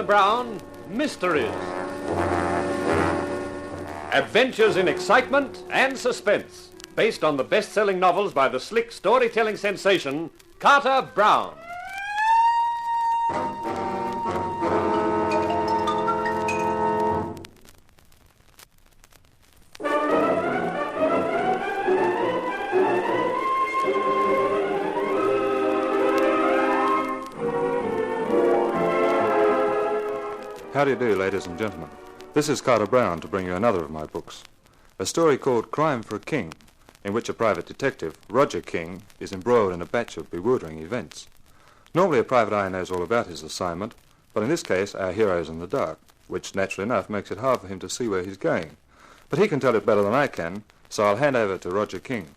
Carter Brown, Mysteries. Adventures in excitement and suspense, based on the best-selling novels by the slick storytelling sensation, Carter Brown. How do you do, ladies and gentlemen? This is Carter Brown to bring you another of my books. A story called Crime for a King, in which a private detective, Roger King, is embroiled in a batch of bewildering events. Normally a private eye knows all about his assignment, but in this case our hero is in the dark, which naturally enough makes it hard for him to see where he's going. But he can tell it better than I can, so I'll hand over to Roger King.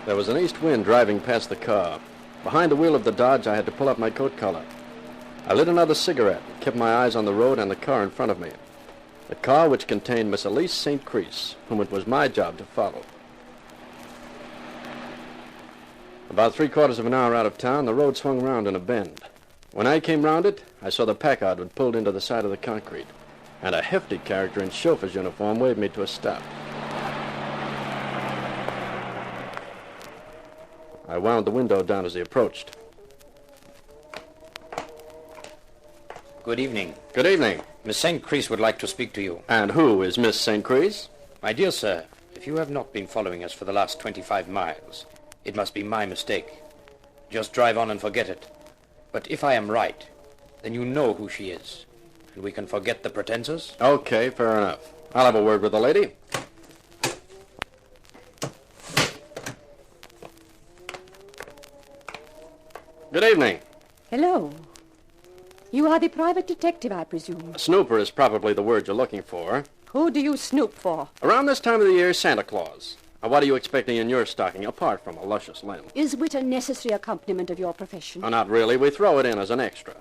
There was an east wind driving past the car. Behind the wheel of the Dodge, I had to pull up my coat collar. I lit another cigarette and kept my eyes on the road and the car in front of me. The car which contained Miss Elise St. Chris, whom it was my job to follow. About 3/4 of an hour out of town, the road swung round in a bend. When I came round it, I saw the Packard had pulled into the side of the concrete, and a hefty character in chauffeur's uniform waved me to a stop. I wound the window down as he approached. Good evening. Good evening. Miss St. Chris would like to speak to you. And who is Miss St. Chris? My dear sir, if you have not been following us for the last 25 miles, it must be my mistake. Just drive on and forget it. But if I am right, then you know who she is, and we can forget the pretenses. Okay, fair enough. I'll have a word with the lady. Good evening. Hello. You are the private detective, I presume. A snooper is probably the word you're looking for. Who do you snoop for? Around this time of the year, Santa Claus. Now, what are you expecting in your stocking, apart from a luscious limb? Is wit a necessary accompaniment of your profession? Oh, not really. We throw it in as an extra.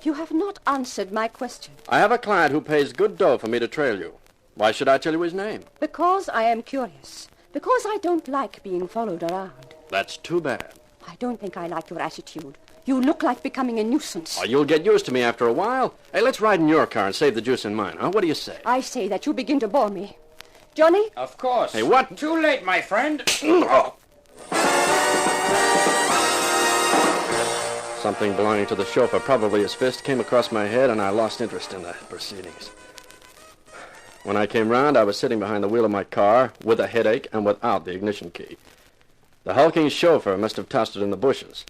You have not answered my question. I have a client who pays good dough for me to trail you. Why should I tell you his name? Because I am curious. Because I don't like being followed around. That's too bad. I don't think I like your attitude. You look like becoming a nuisance. Oh, you'll get used to me after a while. Hey, let's ride in your car and save the juice in mine, huh? What do you say? I say that you begin to bore me. Johnny? Of course. Hey, what? Too late, my friend. Something belonging to the chauffeur, probably his fist, came across my head, and I lost interest in the proceedings. When I came round, I was sitting behind the wheel of my car, with a headache and without the ignition key. The hulking chauffeur must have tossed it in the bushes.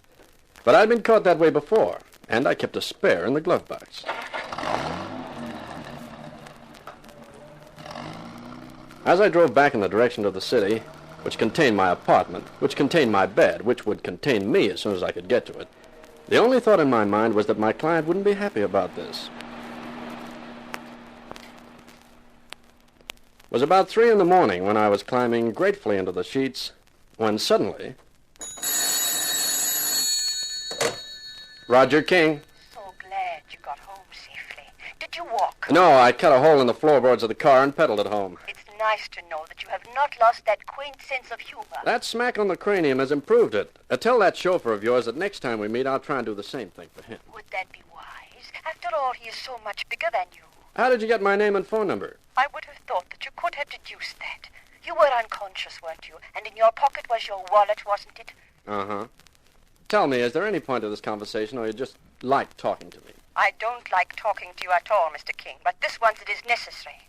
But I'd been caught that way before, and I kept a spare in the glove box. As I drove back in the direction of the city, which contained my apartment, which contained my bed, which would contain me as soon as I could get to it, the only thought in my mind was that my client wouldn't be happy about this. It was about 3 in the morning when I was climbing gratefully into the sheets, when suddenly... Roger King. So glad you got home safely. Did you walk? No, I cut a hole in the floorboards of the car and pedaled it home. It's nice to know that you have not lost that quaint sense of humor. That smack on the cranium has improved it. Tell that chauffeur of yours that next time we meet, I'll try and do the same thing for him. Would that be wise? After all, he is so much bigger than you. How did you get my name and phone number? I would have thought that you could have deduced that. You were unconscious, weren't you? And in your pocket was your wallet, wasn't it? Uh-huh. Tell me, is there any point to this conversation, or you just like talking to me? I don't like talking to you at all, Mr. King, but this once it is necessary.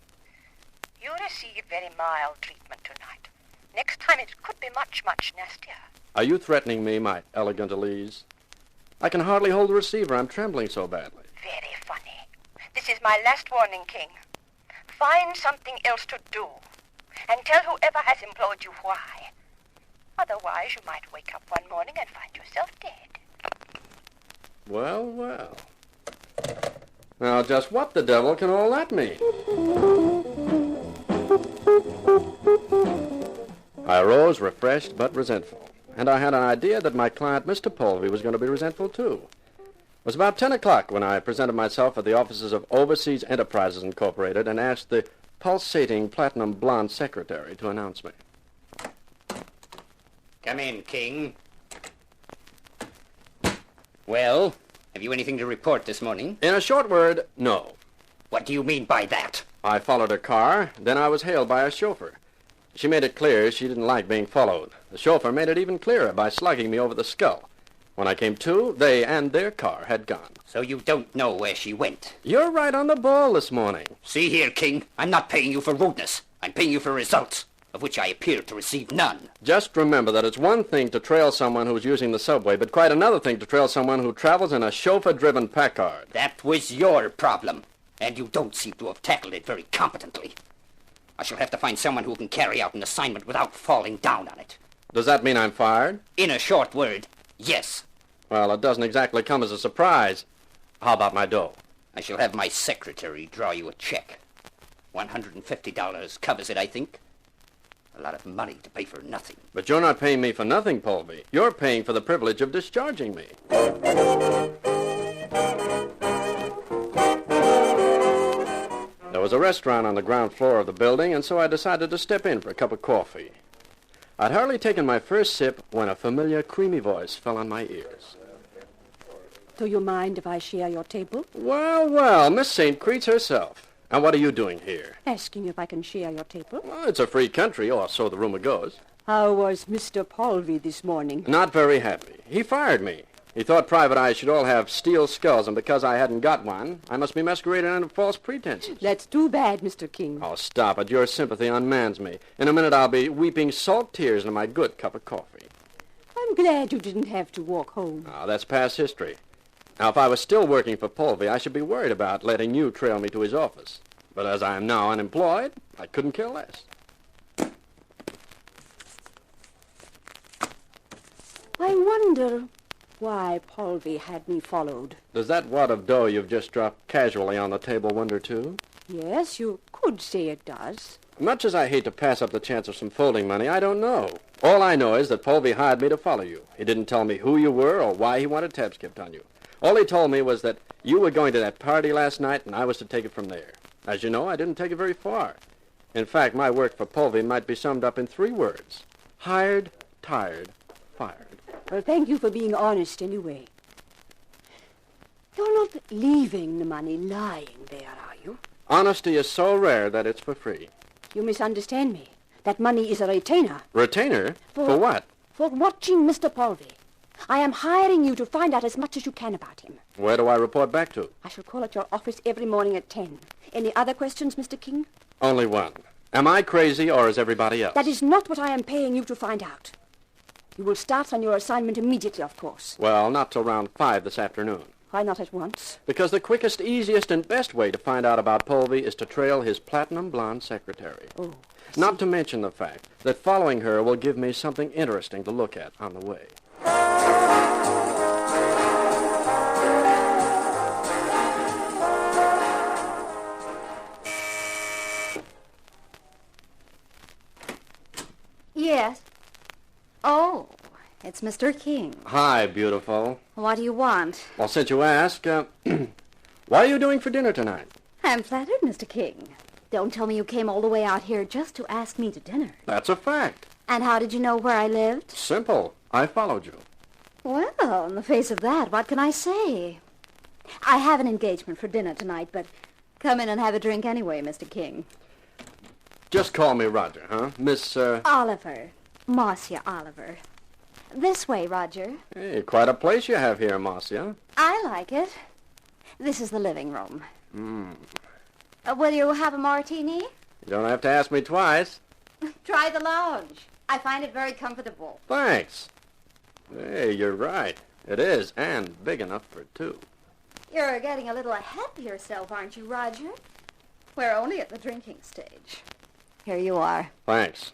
You received very mild treatment tonight. Next time it could be much, much nastier. Are you threatening me, my elegant Elise? I can hardly hold the receiver. I'm trembling so badly. Very funny. This is my last warning, King. Find something else to do, and tell whoever has employed you why. Otherwise, you might wake up one morning and find yourself dead. Well, well. Now, just what the devil can all that mean? I arose refreshed but resentful, and I had an idea that my client, Mr. Polvey, was going to be resentful, too. It was about 10 o'clock when I presented myself at the offices of Overseas Enterprises Incorporated and asked the pulsating platinum blonde secretary to announce me. Come in, King. Well, have you anything to report this morning? In a short word, no. What do you mean by that? I followed her car, then I was hailed by a chauffeur. She made it clear she didn't like being followed. The chauffeur made it even clearer by slugging me over the skull. When I came to, they and their car had gone. So you don't know where she went? You're right on the ball this morning. See here, King, I'm not paying you for rudeness. I'm paying you for results, of which I appear to receive none. Just remember that it's one thing to trail someone who's using the subway, but quite another thing to trail someone who travels in a chauffeur-driven Packard. That was your problem, and you don't seem to have tackled it very competently. I shall have to find someone who can carry out an assignment without falling down on it. Does that mean I'm fired? In a short word, yes. Well, it doesn't exactly come as a surprise. How about my dough? I shall have my secretary draw you a check. $150 covers it, I think. A lot of money to pay for nothing. But you're not paying me for nothing, Polby. You're paying for the privilege of discharging me. There was a restaurant on the ground floor of the building, and so I decided to step in for a cup of coffee. I'd hardly taken my first sip when a familiar, creamy voice fell on my ears. Do you mind if I share your table? Well, well, Miss St. Creets herself. And what are you doing here? Asking if I can share your table. Well, it's a free country, or so the rumor goes. How was Mr. Polvey this morning? Not very happy. He fired me. He thought private eyes should all have steel skulls, and because I hadn't got one, I must be masquerading under false pretenses. That's too bad, Mr. King. Oh, stop it. Your sympathy unmans me. In a minute, I'll be weeping salt tears into my good cup of coffee. I'm glad you didn't have to walk home. Oh, that's past history. Now, if I was still working for Polvey, I should be worried about letting you trail me to his office. But as I am now unemployed, I couldn't care less. I wonder why Polvey had me followed. Does that wad of dough you've just dropped casually on the table wonder, too? Yes, you could say it does. Much as I hate to pass up the chance of some folding money, I don't know. All I know is that Polvey hired me to follow you. He didn't tell me who you were or why he wanted tabs kept on you. All he told me was that you were going to that party last night and I was to take it from there. As you know, I didn't take it very far. In fact, my work for Polvey might be summed up in 3 words. Hired, tired, fired. Well, thank you for being honest anyway. You're not leaving the money lying there, are you? Honesty is so rare that it's for free. You misunderstand me. That money is a retainer. Retainer? For what? For watching Mr. Polvey. I am hiring you to find out as much as you can about him. Where do I report back to? I shall call at your office every morning at 10. Any other questions, Mr. King? Only one. Am I crazy or is everybody else? That is not what I am paying you to find out. You will start on your assignment immediately, of course. Well, not till around 5 this afternoon. Why not at once? Because the quickest, easiest, and best way to find out about Polvey is to trail his platinum blonde secretary. Oh, Not to mention the fact that following her will give me something interesting to look at on the way. Yes. Oh, it's Mr. King. Hi, beautiful. What do you want? Well, since you ask, what are you doing for dinner tonight? I'm flattered, Mr. King. Don't tell me you came all the way out here just to ask me to dinner. That's a fact. And how did you know where I lived? Simple. I followed you. Well, in the face of that, what can I say? I have an engagement for dinner tonight, but come in and have a drink anyway, Mr. King. Just call me Roger, huh? Miss, Oliver. Marcia Oliver. This way, Roger. Hey, quite a place you have here, Marcia. I like it. This is the living room. Will you have a martini? You don't have to ask me twice. Try the lounge. I find it very comfortable. Thanks. Hey, you're right. It is, and big enough for 2. You're getting a little ahead of yourself, aren't you, Roger? We're only at the drinking stage. Here you are. Thanks.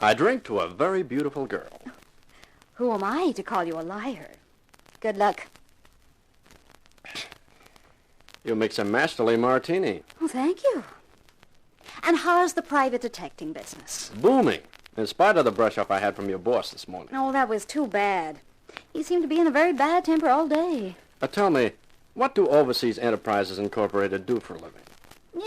I drink to a very beautiful girl. Who am I to call you a liar? Good luck. You mix a masterly martini. Oh, thank you. And how's the private detecting business? Booming. In spite of the brush-up I had from your boss this morning. Oh, that was too bad. He seemed to be in a very bad temper all day. Tell me, what do Overseas Enterprises Incorporated do for a living?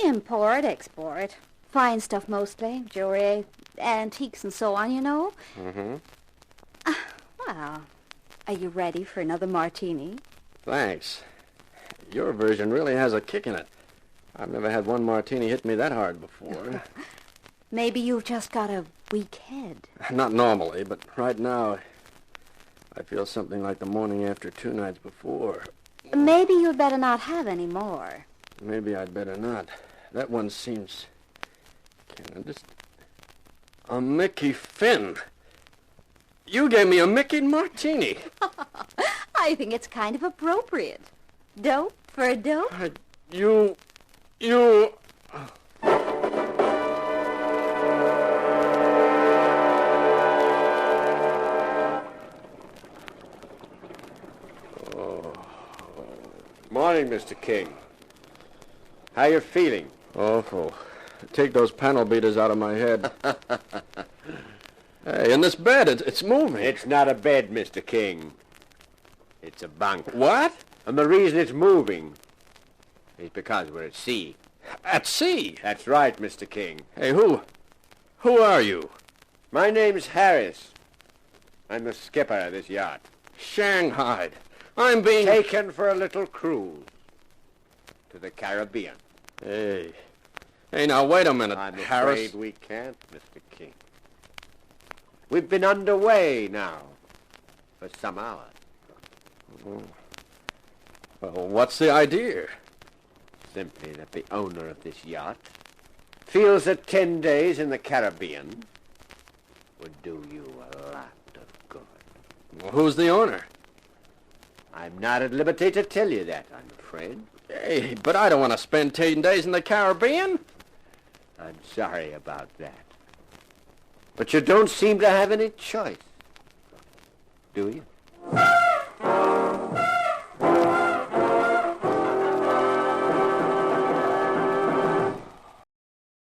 Import, export. Fine stuff mostly. Jewelry, antiques and so on, you know. Mm-hmm. Well, are you ready for another martini? Thanks. Your version really has a kick in it. I've never had one martini hit me that hard before. Maybe you've just got a weak head. Not normally, but right now I feel something like the morning after 2 nights before. Maybe you'd better not have any more. Maybe I'd better not. That one seems... A Mickey Finn. You gave me a Mickey martini. I think it's kind of appropriate. Dope for a dope? You... Morning, Mr. King. How you feeling? Awful. Take those panel beaters out of my head. Hey, in this bed, it's moving. It's not a bed, Mr. King. It's a bunk. What? And the reason it's moving is because we're at sea. At sea? That's right, Mr. King. Hey, who are you? My name's Harris. I'm the skipper of this yacht. Shanghaied. I'm being... Taken for a little cruise to the Caribbean. Hey, now wait a minute, I'm Harris. afraid we can't, Mr. King. We've been underway now for some hours. Well, what's the idea? Simply that the owner of this yacht feels that 10 days in the Caribbean would do you a lot of good. Well, who's the owner? I'm not at liberty to tell you that, I'm afraid. Hey, but I don't want to spend 10 days in the Caribbean. I'm sorry about that. But you don't seem to have any choice, do you?